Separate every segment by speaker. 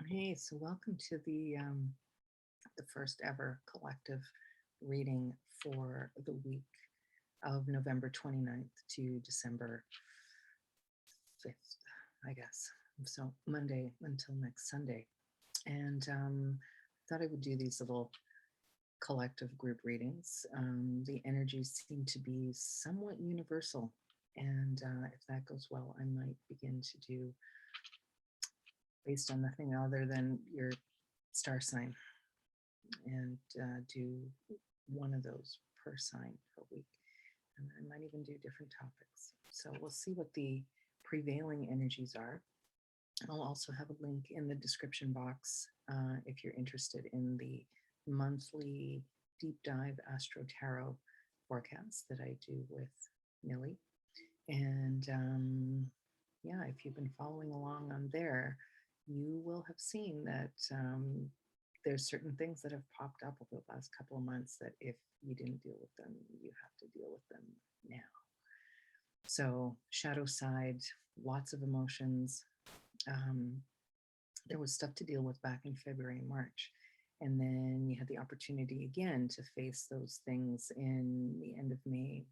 Speaker 1: Hey, so welcome to the first ever collective reading for the week of November 29th to December 5th, I guess. So Monday until next Sunday. And thought I would do these little collective group readings. The energies seem to be somewhat universal. And if that goes well, I might begin to do based on nothing other than your star sign and do one of those per sign per week. And I might even do different topics. So we'll see what the prevailing energies are. I'll also have a link in the description box if you're interested in the monthly deep dive Astro Tarot forecast that I do with Millie. And yeah, if you've been following along on there, you will have seen that there's certain things that have popped up over the last couple of months that if you didn't deal with them, you have to deal with them now. So shadow side, lots of emotions. There was stuff to deal with back in February and March. And then you had the opportunity again to face those things in the end of May,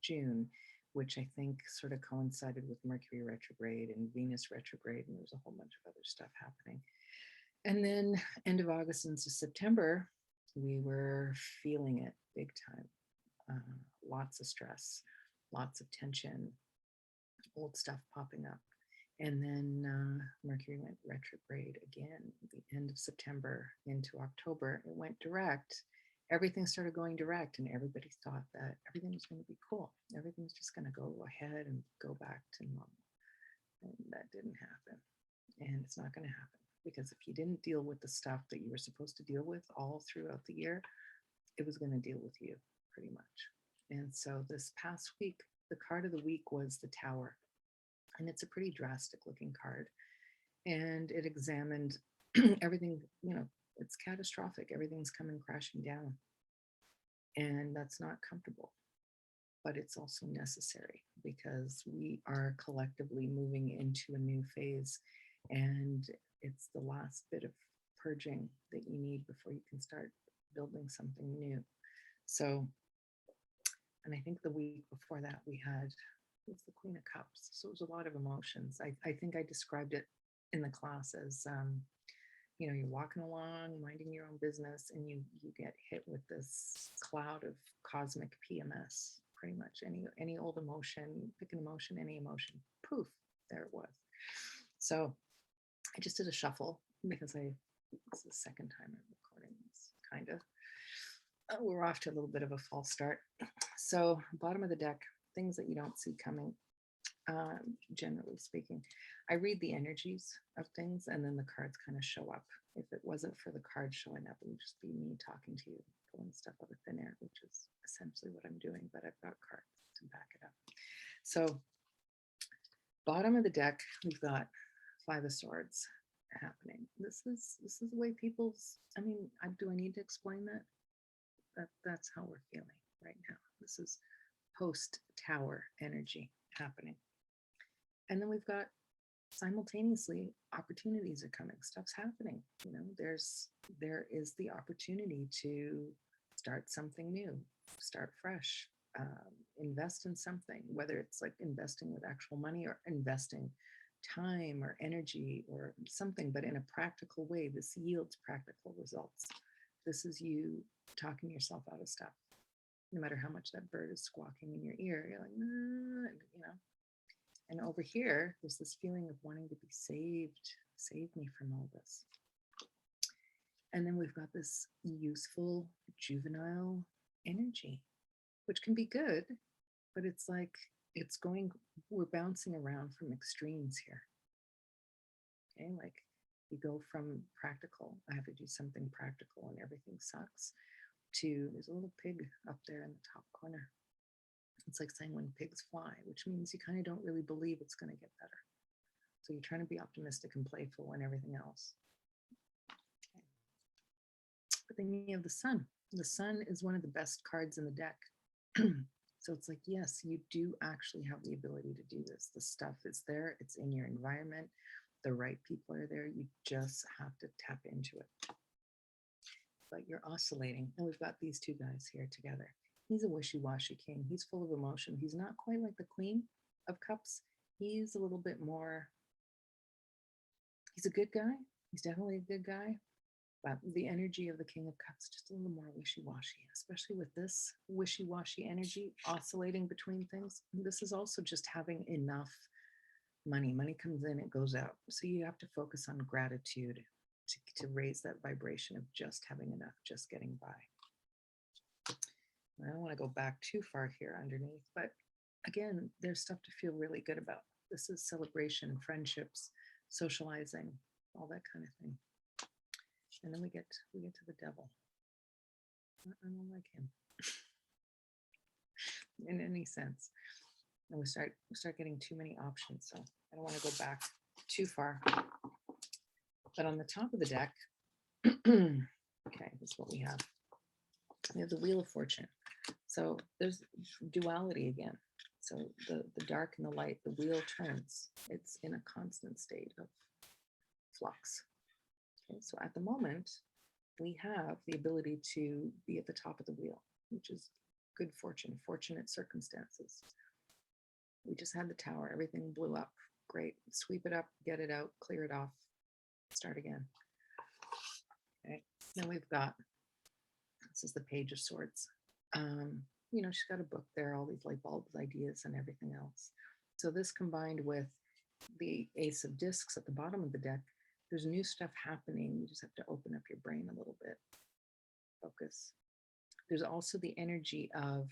Speaker 1: June, which I think sort of coincided with Mercury retrograde and Venus retrograde, and there was a whole bunch of other stuff happening. And then end of August into September, we were feeling it big time. Lots of stress, lots of tension, old stuff popping up. And then Mercury went retrograde again, the end of September into October. It went direct. Everything started going direct, and everybody thought that everything was going to be cool. Everything was just going to go ahead and go back to normal. And that didn't happen. And it's not going to happen, because if you didn't deal with the stuff that you were supposed to deal with all throughout the year, it was going to deal with you pretty much. And so this past week, the card of the week was the Tower. And it's a pretty drastic looking card. And it examined everything, it's catastrophic. Everything's coming crashing down. And that's not comfortable. But it's also necessary, because we are collectively moving into a new phase. And it's the last bit of purging that you need before you can start building something new. So, and I think the week before that we had, it was the Queen of Cups. So it was a lot of emotions. I think I described it in the class as, you're walking along, minding your own business, and you get hit with this cloud of cosmic PMS. Pretty much any old emotion, pick an emotion, any emotion, poof, there it was. So I just did a shuffle, because it's the second time I'm recording this, kind of. We're off to a little bit of a false start. So bottom of the deck, things that you don't see coming, generally speaking. I read the energies of things, and then the cards kind of show up. If it wasn't for the cards showing up, it would just be me talking to you, pulling stuff out of thin air, which is essentially what I'm doing, but I've got cards to back it up. So bottom of the deck, we've got Five of Swords happening. This is the way people's, do I need to explain that? That's how we're feeling right now. This is post-Tower energy happening. And then we've got simultaneously opportunities are coming. Stuff's happening. There is the opportunity to start something new, start fresh, invest in something, whether it's like investing with actual money or investing time or energy or something, but in a practical way. This yields practical results. This is you talking yourself out of stuff. No matter how much that bird is squawking in your ear, you're like, And over here, there's this feeling of wanting to be saved. Save me from all this. And then we've got this useful juvenile energy, which can be good, but it's like we're bouncing around from extremes here. Okay, like you go from practical, I have to do something practical and everything sucks, to there's a little pig up there in the top corner. It's like saying when pigs fly, which means you kind of don't really believe it's going to get better. So you're trying to be optimistic and playful and everything else. Okay. But then you have the Sun. The Sun is one of the best cards in the deck. So it's like, yes, you do actually have the ability to do this. The stuff is there. It's in your environment. The right people are there. You just have to tap into it. But you're oscillating. And we've got these two guys here together. He's a wishy-washy king. He's full of emotion. He's not quite like the Queen of Cups. He's a little bit more, he's a good guy. He's definitely a good guy. But the energy of the King of Cups, just a little more wishy-washy, especially with this wishy-washy energy oscillating between things. This is also just having enough money. Money comes in, it goes out. So you have to focus on gratitude to raise that vibration of just having enough, just getting by. I don't want to go back too far here underneath, but again, there's stuff to feel really good about. This is celebration, friendships, socializing, all that kind of thing. And then we get to the devil. I don't like him in any sense. And we start getting too many options. So I don't want to go back too far. But on the top of the deck, okay, this is what we have. We have the Wheel of Fortune. So there's duality again. So the dark and the light, the wheel turns. It's in a constant state of flux. Okay, so at the moment, we have the ability to be at the top of the wheel, which is good fortune, fortunate circumstances. We just had the tower, everything blew up. Great. Sweep it up, get it out, clear it off, start again. Okay. Then we've got, this is the Page of Swords. You know, she's got a book there, all these light bulbs, ideas, and everything else. So this combined with the Ace of Discs at the bottom of the deck, there's new stuff happening. You just have to open up your brain a little bit. Focus. There's also the energy of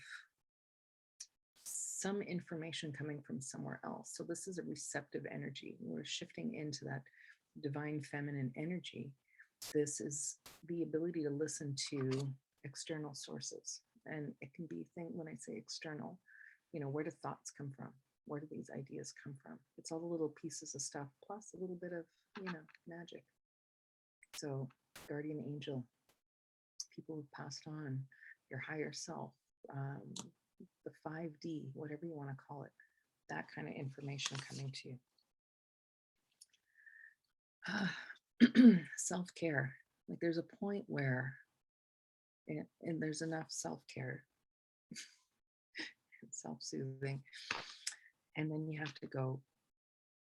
Speaker 1: some information coming from somewhere else. So this is a receptive energy. We're shifting into that divine feminine energy. This is the ability to listen to external sources. And it can be, when I say external, you know, where do thoughts come from? Where do these ideas come from? It's all the little pieces of stuff, plus a little bit of, you know, magic. So guardian angel, people who've passed on, your higher self, the 5D, whatever you want to call it, that kind of information coming to you. Self-care. Like there's a point where, and there's enough self-care, self-soothing. And then you have to go,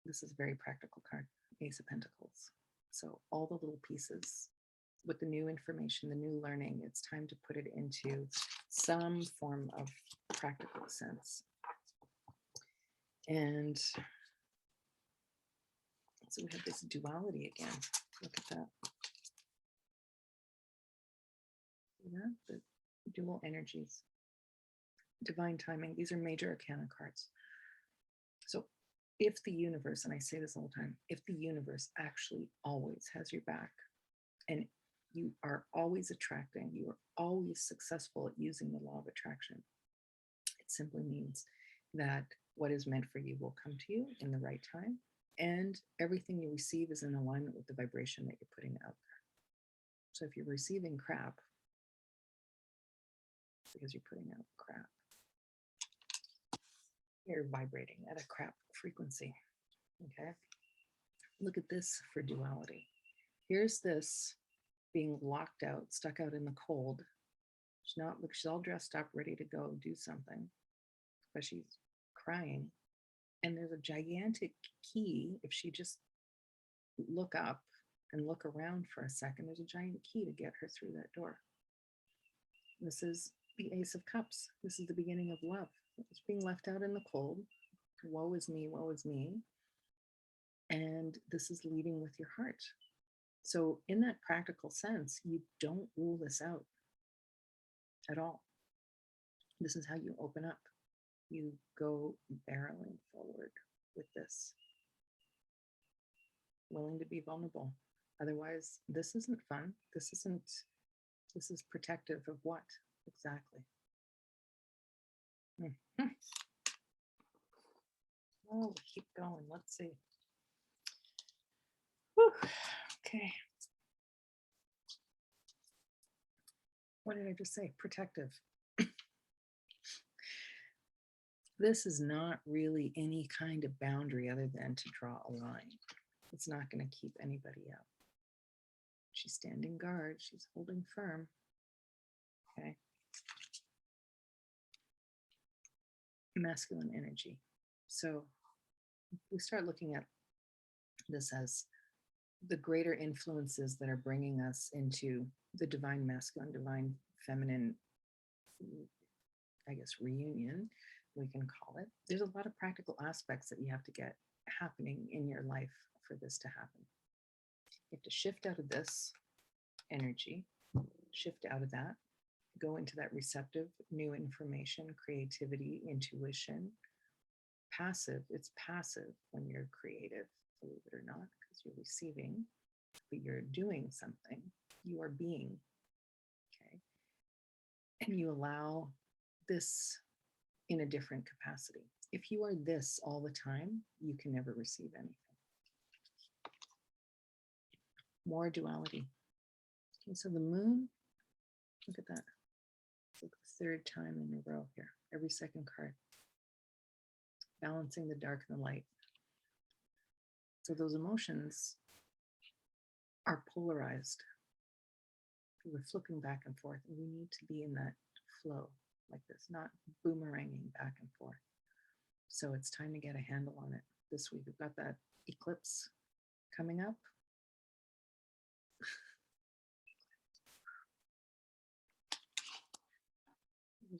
Speaker 1: this is a very practical card, Ace of Pentacles. So all the little pieces with the new information, the new learning, it's time to put it into some form of practical sense. And so we have this duality again. Look at that. Yeah, the dual energies. Divine timing. These are major arcana cards. So if the universe, and I say this all the time, if the universe actually always has your back and you are always attracting, you are always successful at using the law of attraction, it simply means that what is meant for you will come to you in the right time, and everything you receive is in alignment with the vibration that you're putting out there. So if you're receiving crap, because you're putting out crap, you're vibrating at a crap frequency. Okay. Look at this for duality. Here's this being locked out, stuck out in the cold. She's all dressed up, ready to go do something, but she's crying. And there's a gigantic key. If she just look up and look around for a second, there's a giant key to get her through that door. This is the Ace of Cups. This is the beginning of love. It's being left out in the cold. Woe is me, woe is me. And this is leading with your heart. So in that practical sense, you don't rule this out at all. This is how you open up. You go barreling forward with this, willing to be vulnerable. Otherwise, this isn't fun. This is protective of what exactly? Mm-hmm. Oh, we'll keep going. Let's see. Whew. Okay. What did I just say? Protective. This is not really any kind of boundary other than to draw a line. It's not going to keep anybody out. She's standing guard. She's holding firm. Okay. Masculine energy. So we start looking at this as the greater influences that are bringing us into the divine masculine, divine feminine, I guess, reunion, we can call it. There's a lot of practical aspects that you have to get happening in your life for this to happen. You have to shift out of this energy, shift out of that, go into that receptive, new information, creativity, intuition. Passive, it's passive when you're creative, believe it or not, because you're receiving, but you're doing something, you are being, okay? And you allow this in a different capacity. If you are this all the time, you can never receive anything. More duality. Okay, so the moon, look at that. It's like the third time in a row here, every second card. Balancing the dark and the light. So those emotions are polarized. We're flipping back and forth, and we need to be in that flow like this, not boomeranging back and forth. So it's time to get a handle on it this week. We've got that eclipse coming up.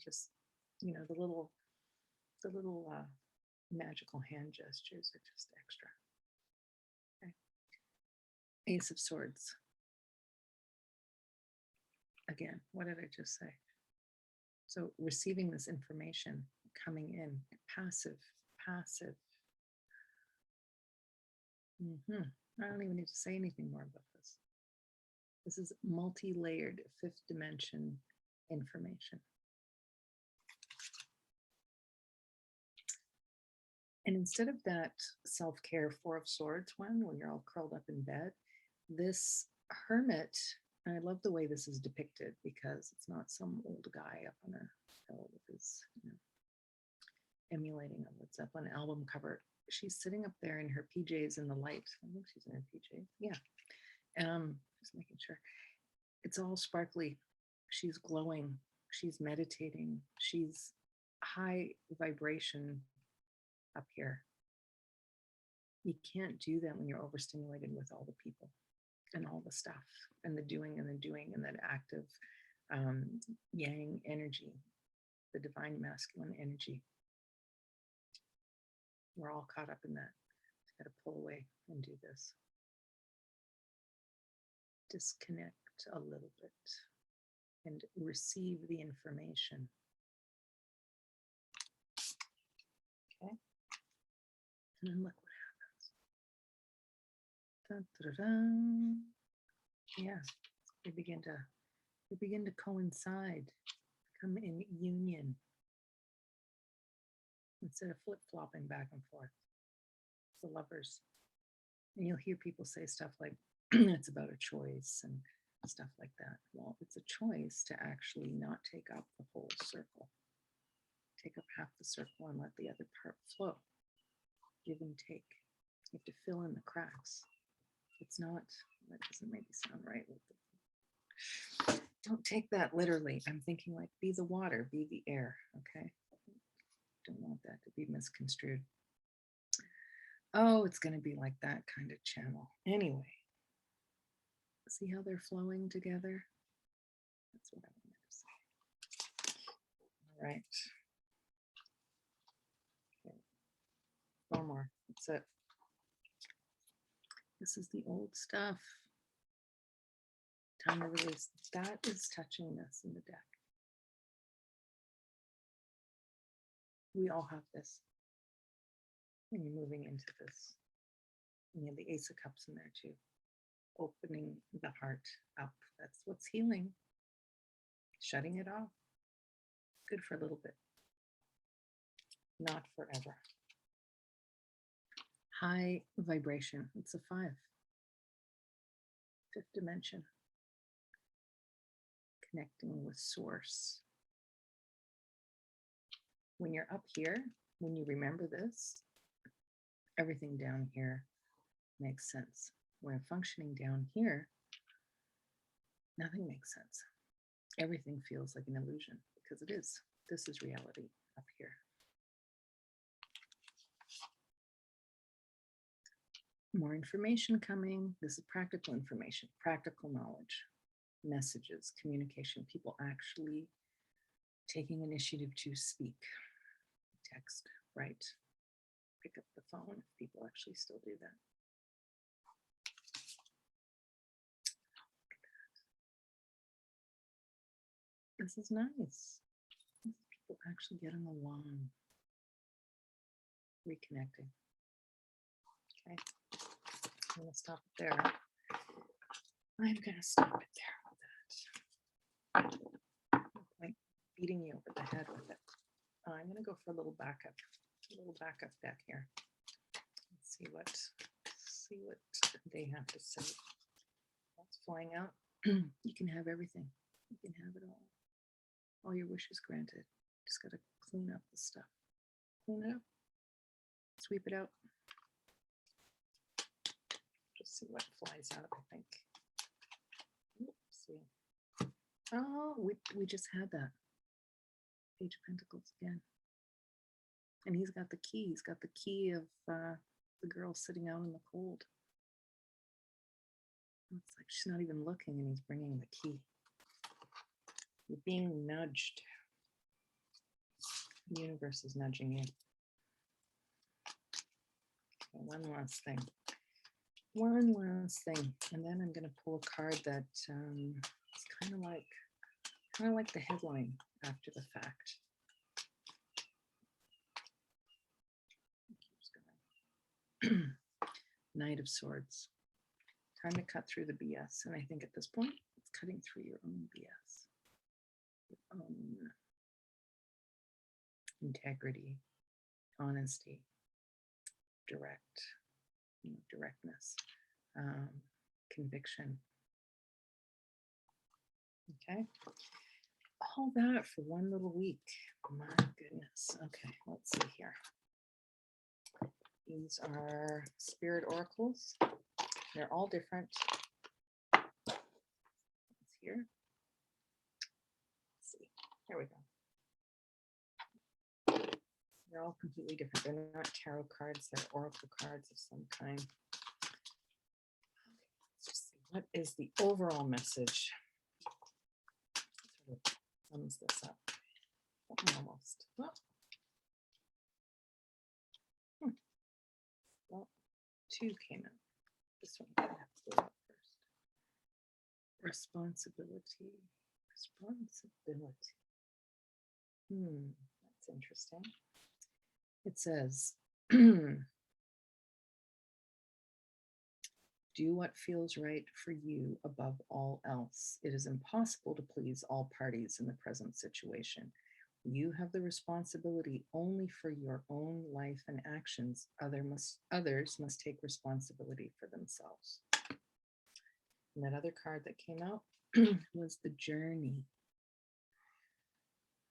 Speaker 1: Just, you know, the little magical hand gestures are just extra. Okay. Ace of Swords. Again, what did I just say? So receiving this information coming in, passive. I don't even need to say anything more about this. This is multi-layered, fifth dimension information. And instead of that self-care Four of Swords one, when you're all curled up in bed, this hermit, and I love the way this is depicted because it's not some old guy up on a hill with his, emulating a Led Zeppelin album cover. She's sitting up there in her PJs in the light. I think she's in her PJs. Yeah. Just making sure. It's all sparkly. She's glowing. She's meditating. She's high vibration up here. You can't do that when you're overstimulated with all the people and all the stuff and the doing and that active yang energy, the divine masculine energy. We're all caught up in that. Got to pull away and do this. Disconnect a little bit and receive the information. Okay. And then look what happens. Dun, dun, dun. Yeah, they begin to coincide, come in union instead of flip-flopping back and forth. The lovers. And you'll hear people say stuff like, it's about a choice and stuff like that. Well, it's a choice to actually not take up the whole circle. Take up half the circle and let the other part flow. Give and take. You have to fill in the cracks. It's not, that doesn't maybe sound right. Don't take that literally. I'm thinking like, be the water, be the air, okay? Don't want that to be misconstrued. Oh, it's going to be like that kind of channel. Anyway, see how they're flowing together? That's what I wanted to say. All right. Okay. One more. That's it. This is the old stuff. Time to release. That is touching this in the deck. We all have this. And you're moving into this. And you have the Ace of Cups in there too. Opening the heart up. That's what's healing. Shutting it off. Good for a little bit. Not forever. High vibration. It's a 5. Fifth dimension. Connecting with source. When you're up here, when you remember this, everything down here makes sense. When functioning down here, nothing makes sense. Everything feels like an illusion because it is. This is reality up here. More information coming. This is practical information, practical knowledge, messages, communication, people actually taking initiative to speak, text, write, pick up the phone if people actually still do that. This is nice. People actually getting along, reconnecting. Okay, I'm going to stop it there. I'm going to stop it there with that. No point beating you over the head with it. I'm going to go for a little backup back here. Let's see what they have to say. That's flying out. You can have everything. You can have it all. All your wishes granted. Just got to clean up the stuff. Clean it up. Sweep it out. Just see what flies out, I think. Oops, see. Oh, we just had that. Page of Pentacles again. And he's got the key. He's got the key of the girl sitting out in the cold. It's like she's not even looking and he's bringing the key. You're being nudged. The universe is nudging you. Okay, one last thing. And then I'm going to pull a card that is kind of like the headline after the fact. Knight of Swords. Time to cut through the BS. And I think at this point, it's cutting through your own BS. Your own integrity, honesty, directness, conviction. Okay. All that for one little week. My goodness. Okay, let's see here. These are spirit oracles. They're all different. It's here. Let's see. There we go. They're all completely different. They're not tarot cards. They're oracle cards of some kind. Let's just see. What is the overall message? Sort of thumbs this up. Almost. Oh. Well, two came out. This one I have to go out first. Responsibility. That's interesting. It says, do what feels right for you above all else. It is impossible to please all parties in the present situation. You have the responsibility only for your own life and actions. Others must take responsibility for themselves. And that other card that came out was the Journey.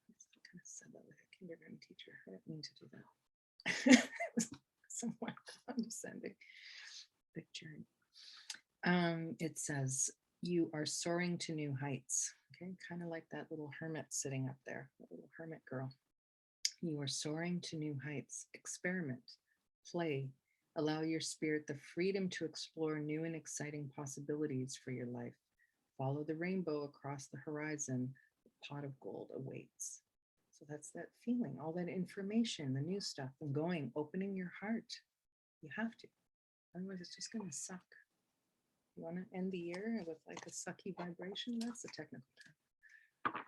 Speaker 1: I kind of said that like a kindergarten teacher. I didn't mean to do that. Somewhat condescending. The Journey. It says, you are soaring to new heights. Okay, kind of like that little hermit sitting up there, that little hermit girl. You are soaring to new heights. Experiment, play, allow your spirit the freedom to explore new and exciting possibilities for your life. Follow the rainbow across the horizon. The pot of gold awaits. So that's that feeling, all that information, the new stuff, and going, opening your heart. You have to. Otherwise, it's just going to suck. You want to end the year with like a sucky vibration? That's the technical term.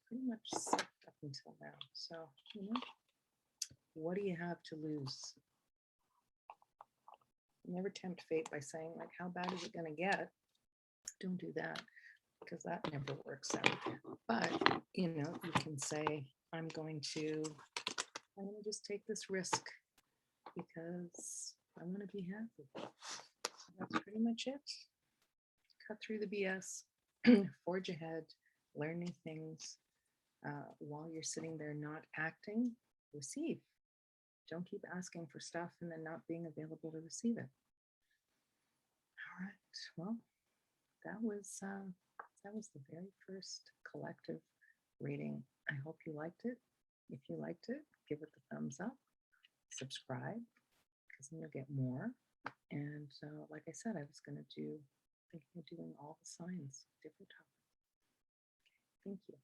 Speaker 1: Pretty much sucked up until now. So, what do you have to lose? Never tempt fate by saying, like, how bad is it going to get? Don't do that, because that never works out. But, you can say, I'm going to just take this risk because I want to be happy. That's pretty much it. Cut through the BS, forge ahead, learn new things. While you're sitting there not acting, receive. Don't keep asking for stuff and then not being available to receive it. All right. Well, that was the very first collective reading. I hope you liked it. If you liked it, give it the thumbs up, subscribe, because then you'll get more. And like I said, I was going to thinking of doing all the signs, different topics. Thank you.